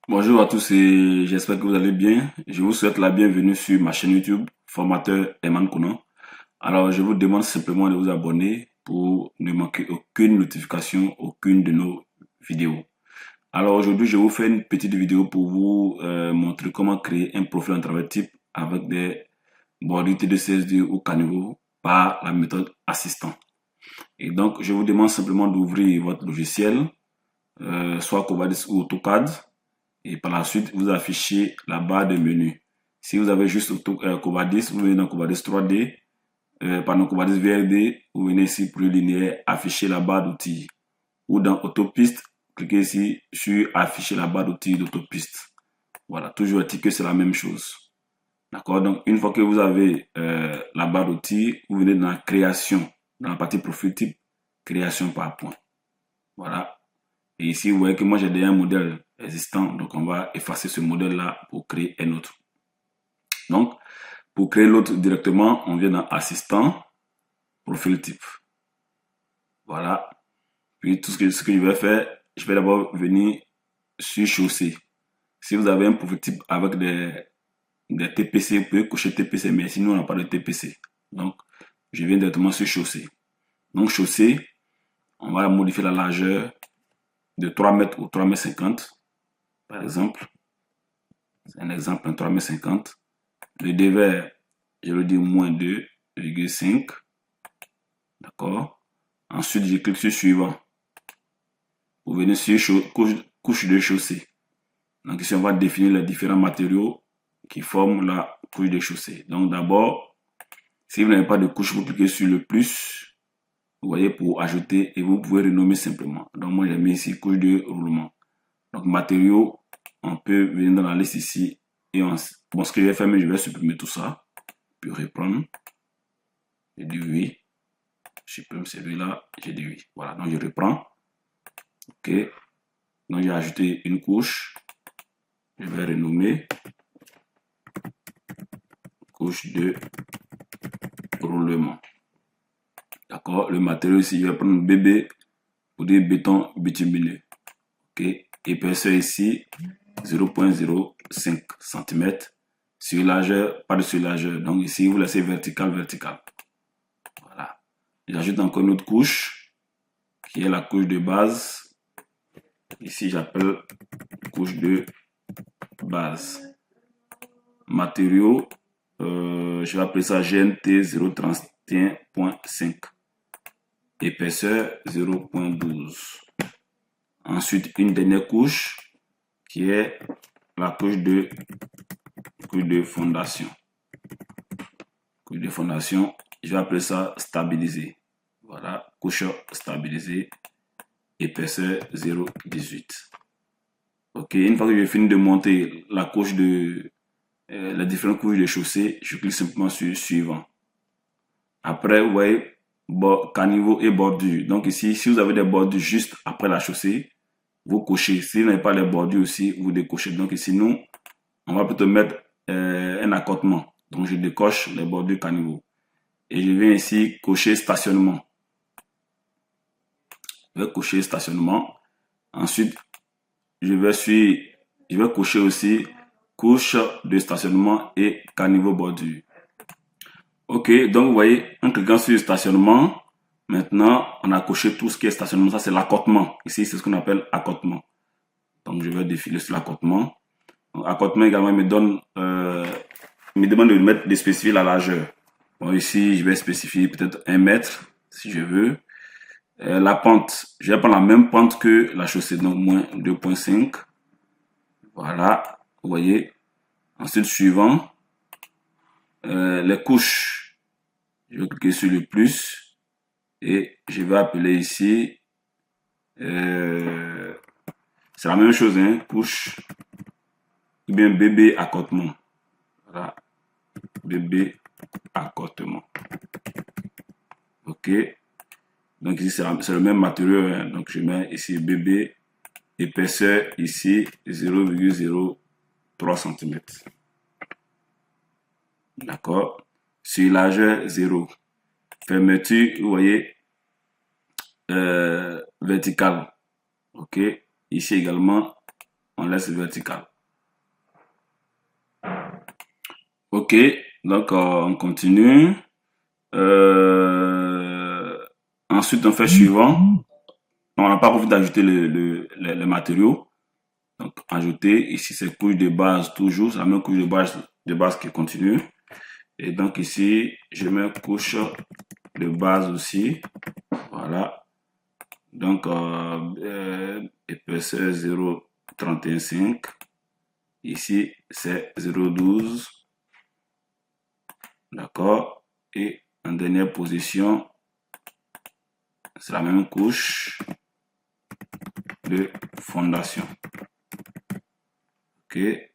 Bonjour à tous et j'espère que vous allez bien. Je vous souhaite la bienvenue sur ma chaîne YouTube, formateur Eman Kounan. Alors, je vous demande simplement de vous abonner pour ne manquer aucune notification, aucune de nos vidéos. Alors aujourd'hui, je vous fais une petite vidéo pour vous montrer comment créer un profil en travail type avec des bordures TD16 ou Caniveau par la méthode assistant. Et donc, je vous demande simplement d'ouvrir votre logiciel, soit Cobadis ou AutoCAD. Et par la suite, vous affichez la barre de menu. Si vous avez juste Cobadis, vous venez dans Cobadis 3D, pardon, Cobadis VRD, vous venez ici pour le linéaire, afficher la barre d'outils. Ou dans Autopiste, cliquez ici sur afficher la barre d'outils d'Autopiste. Voilà, toujours est-il que c'est la même chose. D'accord, donc une fois que vous avez la barre d'outils, vous venez dans la création, dans la partie profil type, création par point. Voilà, et ici, vous voyez que moi, j'ai déjà un modèle existant. Donc, on va effacer ce modèle-là pour créer un autre. Donc, pour créer l'autre directement, on vient dans Assistant, Profil type. Voilà. Puis, ce que je vais faire, je vais d'abord venir sur Chaussée. Si vous avez un profil type avec des TPC, vous pouvez cocher TPC, mais sinon, on n'a pas de TPC. Donc, je viens directement sur Chaussée. Donc, Chaussée, on va modifier la largeur de 3 mètres ou 3 mètres 50, par exemple. C'est un exemple, un 3,50 m. Le dévers, je le dis moins 2,5. D'accord. Ensuite, je clique sur suivant. Vous venez sur couche de chaussée. Donc ici, on va définir les différents matériaux qui forment la couche de chaussée. Donc d'abord, si vous n'avez pas de couche, vous cliquez sur le plus. Vous voyez, pour ajouter et vous pouvez renommer simplement. Donc moi, j'ai mis ici couche de roulement. Donc matériaux, on peut venir dans la liste ici. Et bon, ce que je vais faire, mais je vais supprimer tout ça. Puis reprendre. J'ai dit oui. Je supprime celui-là. J'ai dit oui. Voilà, donc je reprends. OK. Donc j'ai ajouté une couche. Je vais renommer couche de roulement. D'accord. Le matériau ici, je vais prendre BB pour dire béton bitumineux. OK. Épaisseur ici, 0,05 cm. Sur largeur, pas de sur largeur. Donc ici, vous laissez vertical, vertical. Voilà. J'ajoute encore une autre couche, qui est la couche de base. Ici, j'appelle couche de base. Matériaux, je vais appeler ça GNT 031.5. Épaisseur 0,12. Ensuite, une dernière couche qui est la couche de fondation. Couche de fondation, je vais appeler ça stabilisé. Voilà, couche stabilisée, épaisseur 0,18. Ok, une fois que j'ai fini de monter la couche de les différentes couches de chaussée, je clique simplement sur suivant. Après, vous voyez caniveau et bordure. Donc ici, si vous avez des bordures juste après la chaussée, vous cochez. Si vous n'avez pas les bordures aussi, vous décochez. Donc ici, nous, on va plutôt mettre un accotement. Donc je décoche les bordures caniveau. Et je viens ici cocher stationnement. Je vais cocher stationnement. Ensuite, je vais cocher aussi couche de stationnement et caniveau bordure. Ok, donc vous voyez, en cliquant sur stationnement, maintenant on a coché tout ce qui est stationnement. Ça c'est l'accotement. Ici c'est ce qu'on appelle accotement. Donc je vais défiler sur l'accotement. Accotement également me me demande de spécifier la largeur. Bon, ici je vais spécifier peut-être 1 mètre si je veux. La pente, je vais prendre la même pente que la chaussée, donc moins 2,5. Voilà, vous voyez. Ensuite suivant, les couches, je vais cliquer sur le plus et je vais appeler ici, c'est la même chose, hein, couche, ou bien bébé accotement. Voilà, bébé accotement. Ok, donc ici c'est le même matériau, hein. Donc je mets ici bébé, épaisseur ici 0,03 cm. D'accord, sur largeur 0. Fermeture, vous voyez, verticale. Ok, ici également, on on laisse vertical. Ok, donc on continue. Ensuite, on fait suivant. On n'a pas envie d'ajouter les matériaux. Donc, ajouter, ici, c'est couche de base, toujours, c'est la même couche de base qui continue. Et donc, ici, je mets couche de base aussi. Voilà. Donc, épaisseur 0,315. Ici, c'est 0,12. D'accord. Et en dernière position, c'est la même couche de fondation. Ok. Et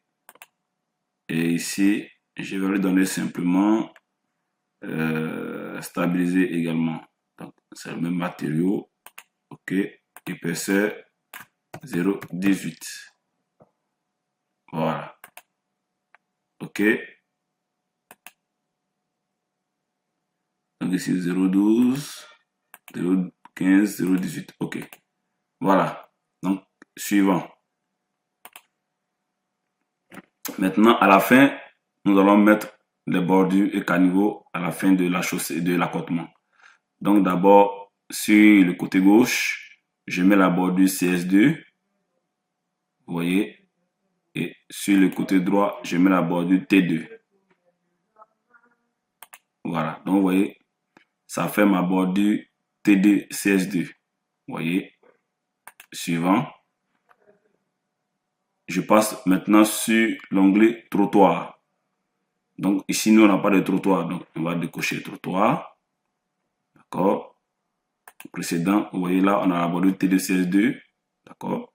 ici, je vais lui donner simplement stabiliser également. Donc, c'est le même matériau. Ok. Épaisseur 0,18. Voilà. Ok. Donc ici 0,12, 0,15, 0,18. Ok. Voilà. Donc, suivant. Maintenant, à la fin, nous allons mettre les bordures et caniveaux à la fin de la chaussée, de l'accotement. Donc, d'abord, sur le côté gauche, je mets la bordure CS2. Vous voyez. Et sur le côté droit, je mets la bordure T2. Voilà. Donc, vous voyez, ça fait ma bordure T2 CS2. Vous voyez. Suivant. Je passe maintenant sur l'onglet trottoir. Donc ici, nous, on n'a pas de trottoir. Donc on va décocher trottoir. D'accord. Précédent, vous voyez là, on a la bordure T2CS2. D'accord.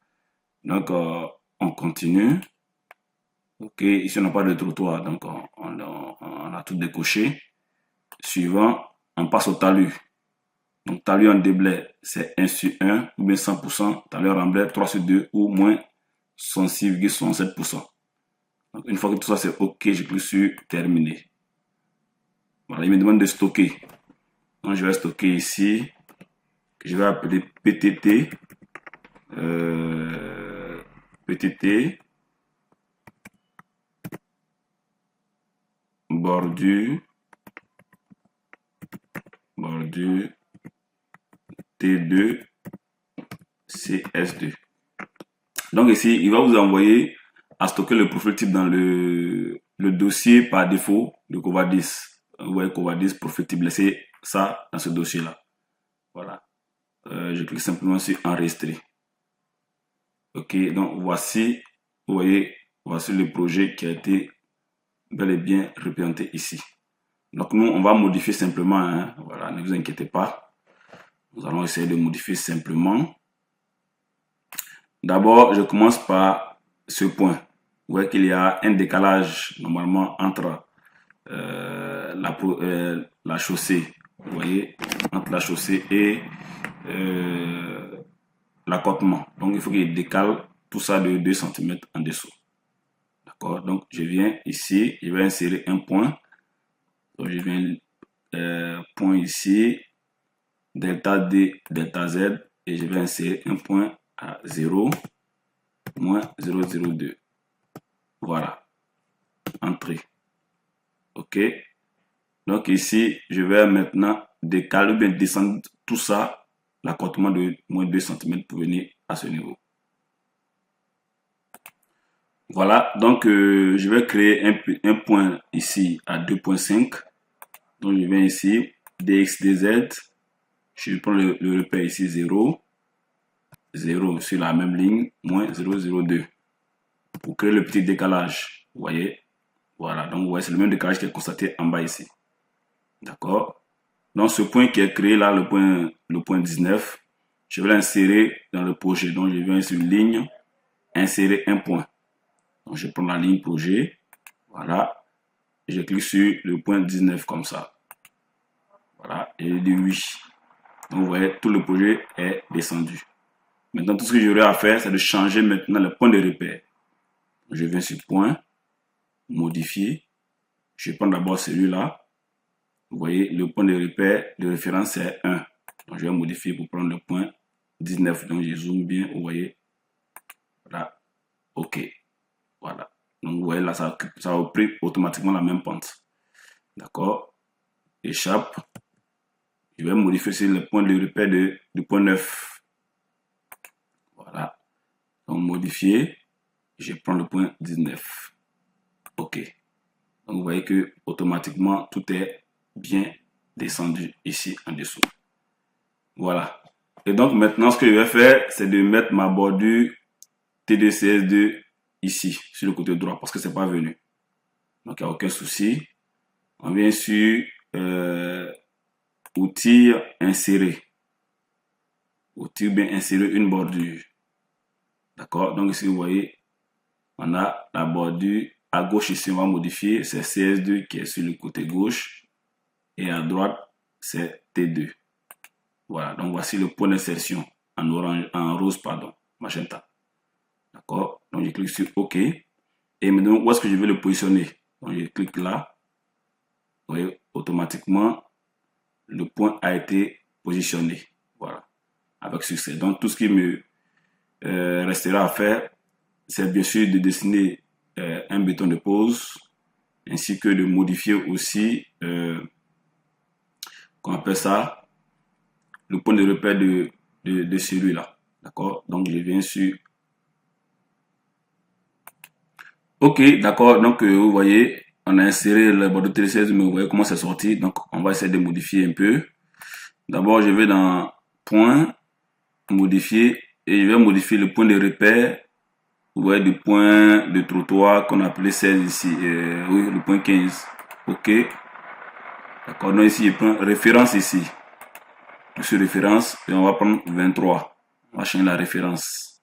Donc on continue. Ok, ici, on n'a pas de trottoir. Donc on a tout décoché. Suivant, on passe au talus. Donc talus en déblai, c'est 1 sur 1 ou bien 100%. Talus en remblai, 3 sur 2 ou moins 66,67%. Donc, une fois que tout ça c'est OK, je clique sur terminer. Voilà, il me demande de stocker. Donc, je vais stocker ici, que je vais appeler PTT. PTT. Bordure. Bordure. T2. CS2. Donc ici, il va vous envoyer à stocker le profil type dans le dossier par défaut de Covadis. Vous voyez Covadis, profil type, laissez ça dans ce dossier-là. Voilà. Je clique simplement sur enregistrer. Ok, donc voici, vous voyez, voici le projet qui a été bel et bien représenté ici. Donc nous, on va modifier simplement, hein, voilà, ne vous inquiétez pas. Nous allons essayer de modifier simplement. D'abord, je commence par ce point. Vous voyez qu'il y a un décalage normalement entre la chaussée, vous voyez, entre la chaussée et l'accotement. Donc il faut qu'il décale tout ça de 2 cm en dessous. D'accord. Donc je viens ici, je vais insérer un point. Donc je viens point ici, delta D, delta Z, et je vais insérer un point à 0, moins 0,02. Voilà. Entrée. OK. Donc ici, je vais maintenant décaler ou bien descendre tout ça, l'accotement de moins 2 cm pour venir à ce niveau. Voilà, donc je vais créer un point ici à 2,5. Donc je viens ici, dx, dz, je prends le repère ici 0, 0 sur la même ligne, moins 0,02. Pour créer le petit décalage, vous voyez. Voilà, donc vous voyez, c'est le même décalage qui est constaté en bas ici. D'accord. Donc ce point qui est créé là, le point 19, je vais l'insérer dans le projet. Donc je viens sur ligne, insérer un point. Donc je prends la ligne projet, voilà, et je clique sur le point 19 comme ça. Voilà, et je dis oui. Donc vous voyez, tout le projet est descendu. Maintenant, tout ce que j'aurai à faire, c'est de changer maintenant le point de repère. Je viens sur point, modifier. Je prends d'abord celui-là. Vous voyez, le point de repère de référence c'est 1. Donc je vais modifier pour prendre le point 19. Donc je zoome bien, vous voyez. Voilà. OK. Voilà. Donc, vous voyez là, ça a repris automatiquement la même pente. D'accord. Échappe. Je vais modifier aussi le point de repère du point 9. Voilà. Donc, modifier. Je prends le point 19. OK. Donc, vous voyez que automatiquement, tout est bien descendu ici en dessous. Voilà. Et donc, maintenant, ce que je vais faire, c'est de mettre ma bordure TDCS2 ici, sur le côté droit, parce que c'est pas venu. Donc, il n'y a aucun souci. On vient sur outils, insérer. Outil bien insérer une bordure. D'accord? Donc, ici, vous voyez, on a la bordure. À gauche, ici, on va modifier. C'est CS2 qui est sur le côté gauche. Et à droite, c'est T2. Voilà. Donc, voici le point d'insertion en orange, en rose, pardon, magenta. D'accord? Donc, je clique sur OK. Et maintenant, où est-ce que je vais le positionner? Donc, je clique là. Vous voyez, automatiquement, le point a été positionné. Voilà. Avec succès. Donc, tout ce qui me restera à faire, c'est bien sûr de dessiner un béton de pose, ainsi que de modifier aussi, qu'on appelle ça, le point de repère de celui-là. D'accord? Donc, je viens sur OK, d'accord. Donc, vous voyez, on a inséré le bord de TD16, mais vous voyez comment c'est sorti. Donc, on va essayer de modifier un peu. D'abord, je vais dans point, modifier, et je vais modifier le point de repère. Vous voyez, du point de trottoir qu'on a appelé 16 ici. Oui, le point 15. OK. D'accord. Donc, ici, je prends référence ici. Sur référence, et on va prendre 23. On va changer la référence.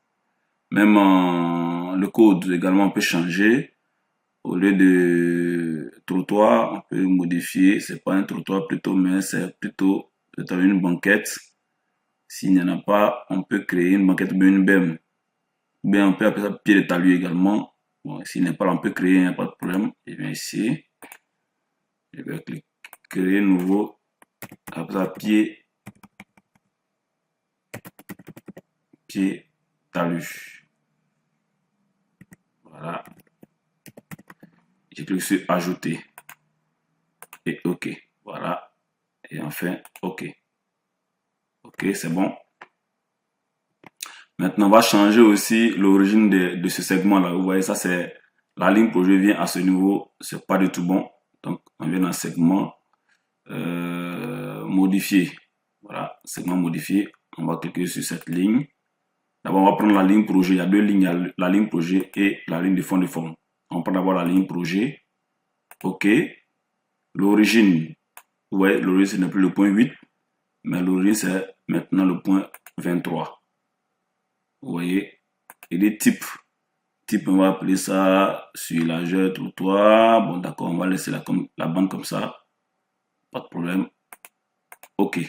Même le code également, on peut changer. Au lieu de trottoir, on peut modifier. C'est pas un trottoir plutôt, mais c'est plutôt une banquette. S'il n'y en a pas, on peut créer une banquette ou une BEM. Bien, on peut appeler ça pied de talus également. Bon, s'il n'est pas là, on peut créer, il n'y a pas de problème. Je viens ici. Je vais cliquer, créer nouveau. Après ça, pied talus. Voilà. Je clique sur ajouter. Et OK. Voilà. Et enfin, OK. OK, c'est bon. Maintenant, on va changer aussi l'origine de ce segment-là. Vous voyez, ça, c'est la ligne projet vient à ce niveau. C'est pas du tout bon. Donc, on vient dans segment, modifier. Voilà, segment modifié. On va cliquer sur cette ligne. D'abord, on va prendre la ligne projet. Il y a deux lignes. Il y a la ligne projet et la ligne de fond de forme. On prend d'abord la ligne projet. OK. L'origine. Vous voyez, l'origine, ce n'est plus le point 8. Mais l'origine, c'est maintenant le point 23. Vous voyez, et des types. Type, on va appeler ça sur trottoir. Bon, d'accord, on va laisser la bande comme ça. Pas de problème. OK.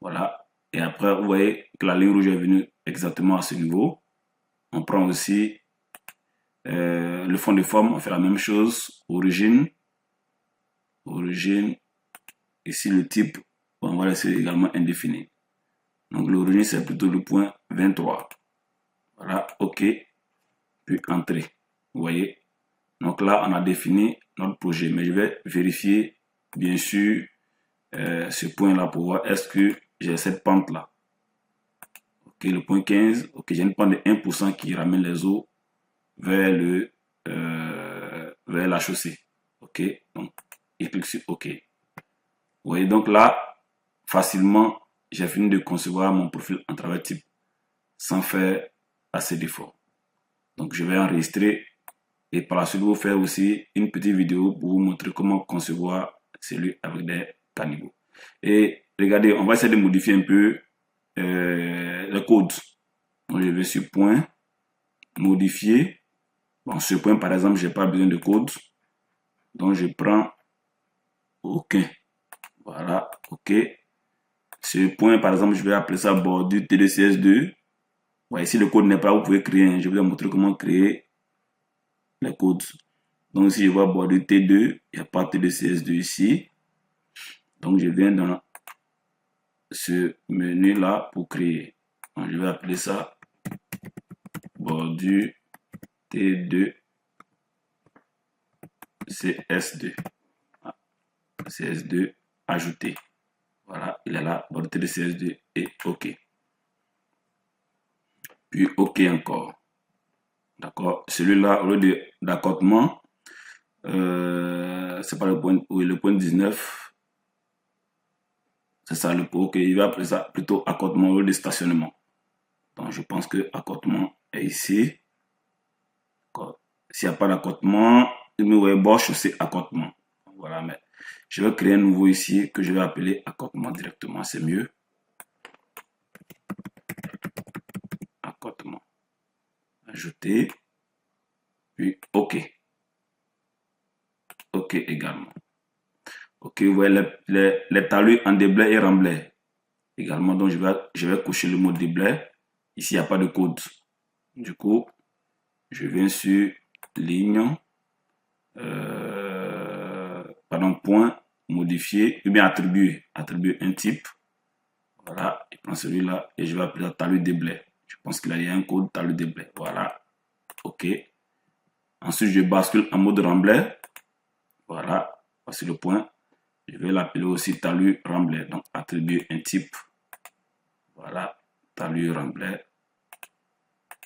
Voilà. Et après, vous voyez que la ligne rouge est venue exactement à ce niveau. On prend aussi le fond de forme. On fait la même chose. Origine. Origine. Ici, le type, on va laisser également indéfini. Donc, l'origine, c'est plutôt le point 23. Voilà, OK. Puis entrer. Vous voyez. Donc là, on a défini notre projet. Mais je vais vérifier, bien sûr, ce point-là pour voir est-ce que j'ai cette pente-là. OK, le point 15. OK, j'ai une pente de 1% qui ramène les eaux vers vers la chaussée. OK, donc, je clique sur OK. Vous voyez, donc là, facilement, j'ai fini de concevoir mon profil en travail type sans faire assez d'efforts. Donc, je vais enregistrer et par la suite, vous faire aussi une petite vidéo pour vous montrer comment concevoir celui avec des caniveaux. Et regardez, on va essayer de modifier un peu le code. Donc, je vais sur point, modifier. Bon, ce point, par exemple, je n'ai pas besoin de code. Donc, je prends OK. Voilà, OK. Ce point, par exemple, je vais appeler ça bordure TDCS2. Voilà, ici, le code n'est pas là, vous pouvez créer. Je vais vous montrer comment créer les codes. Donc, si je vois bordure T2, il n'y a pas TDCS2 ici. Donc, je viens dans ce menu-là pour créer. Donc, je vais appeler ça bordure T2, CS2. CS2, ajouter. Voilà, il est là, bordée de CS2 et OK. Puis OK encore. D'accord, celui-là, au lieu d'accotement, c'est pas le point, oui, le point 19. C'est ça le point. OK, il va appeler ça plutôt accotement au lieu de stationnement. Donc je pense que accotement est ici. S'il n'y a pas d'accotement, il me voit bord chaussée accotement. Voilà, mais je vais créer un nouveau ici que je vais appeler accotement directement, c'est mieux. Accotement. Ajouter. Puis OK. OK également. OK, vous voyez les talus en déblai et remblai. Également, donc je vais cocher le mot déblai. Ici, il n'y a pas de code. Du coup, je viens sur ligne, point, modifier, ou bien attribuer un type. Voilà, je prends celui-là et je vais appeler talus déblai. Je pense qu'il y a un code talus déblai. Voilà, OK. Ensuite, je bascule en mode remblai. Voilà, voici le point. Je vais l'appeler aussi talus remblai. Donc, attribuer un type. Voilà, talus remblai.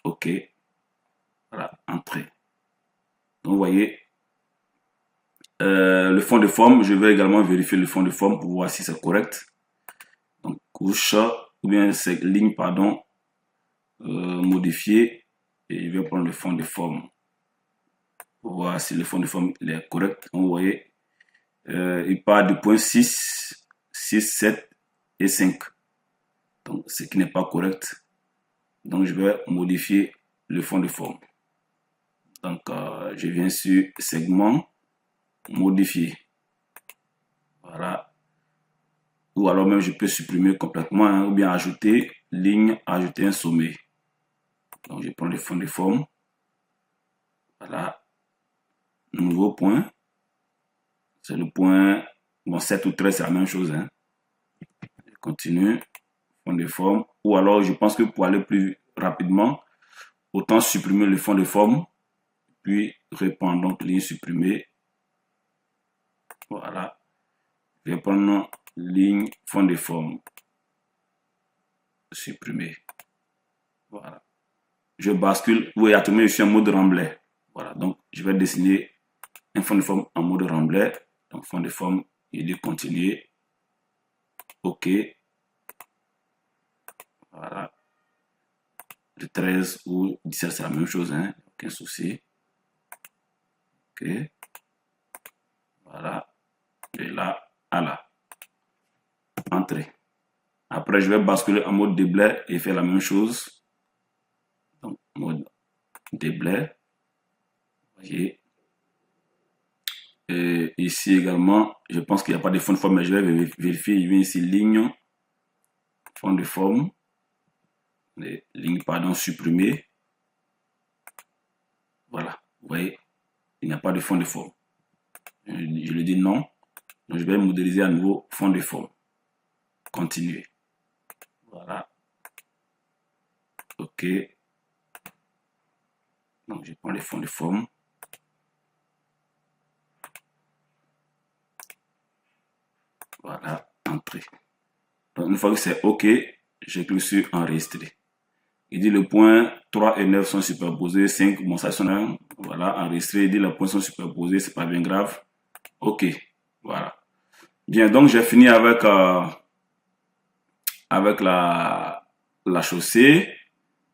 OK. Voilà, entrée. Donc, vous voyez, le fond de forme, je vais également vérifier le fond de forme pour voir si c'est correct. Donc, couche, ou bien c'est ligne, pardon, modifier. Et je vais prendre le fond de forme pour voir si le fond de forme il est correct. Donc, vous voyez, il part du point 6, 6, 7 et 5. Donc, ce qui n'est pas correct. Donc, je vais modifier le fond de forme. Donc, je viens sur segment, modifier. Voilà. Ou alors même, je peux supprimer complètement, hein, ou bien ajouter ligne, ajouter un sommet. Donc, je prends le fond de forme. Voilà. Nouveau point. C'est le point, bon, 7 ou 13, c'est la même chose. Hein. Je continue. Fond de forme. Ou alors, je pense que pour aller plus rapidement, autant supprimer le fond de forme, puis répondre, donc ligne supprimée. Voilà. Je vais prendre ligne, fond de forme, supprimer. Voilà. Je bascule, vous voyez, je suis en mode remblai. Voilà, donc je vais dessiner un fond de forme en mode remblai. Donc, fond de forme, il dit continuer. OK. Voilà. Le 13 ou 17, c'est la même chose, hein. Aucun souci. OK. Voilà. De là à là. Entrée. Après, je vais basculer en mode déblai et faire la même chose. Donc, mode déblai. Voyez. Et ici également, je pense qu'il n'y a pas de fond de forme, mais je vais vérifier. Il vient ici ligne, fond de forme. Les lignes, pardon, supprimées. Voilà. Vous voyez, il n'y a pas de fond de forme. Je lui dis non. Donc, je vais modéliser à nouveau fond de forme. Continuer. Voilà. OK. Donc, je prends les fonds de forme. Voilà. Entrée. Donc, une fois que c'est OK, je clique sur enregistrer. Il dit le point 3 et 9 sont superposés. 5, bon, ça sonne. Voilà. Enregistrer. Il dit les points sont superposés. C'est pas bien grave. OK. Voilà. Bien, donc j'ai fini avec la chaussée.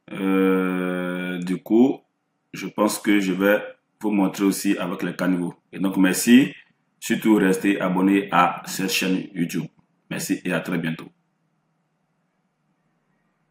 Du coup, je pense que je vais vous montrer aussi avec les caniveaux. Et donc, merci. Surtout, restez abonnés à cette chaîne YouTube. Merci et à très bientôt.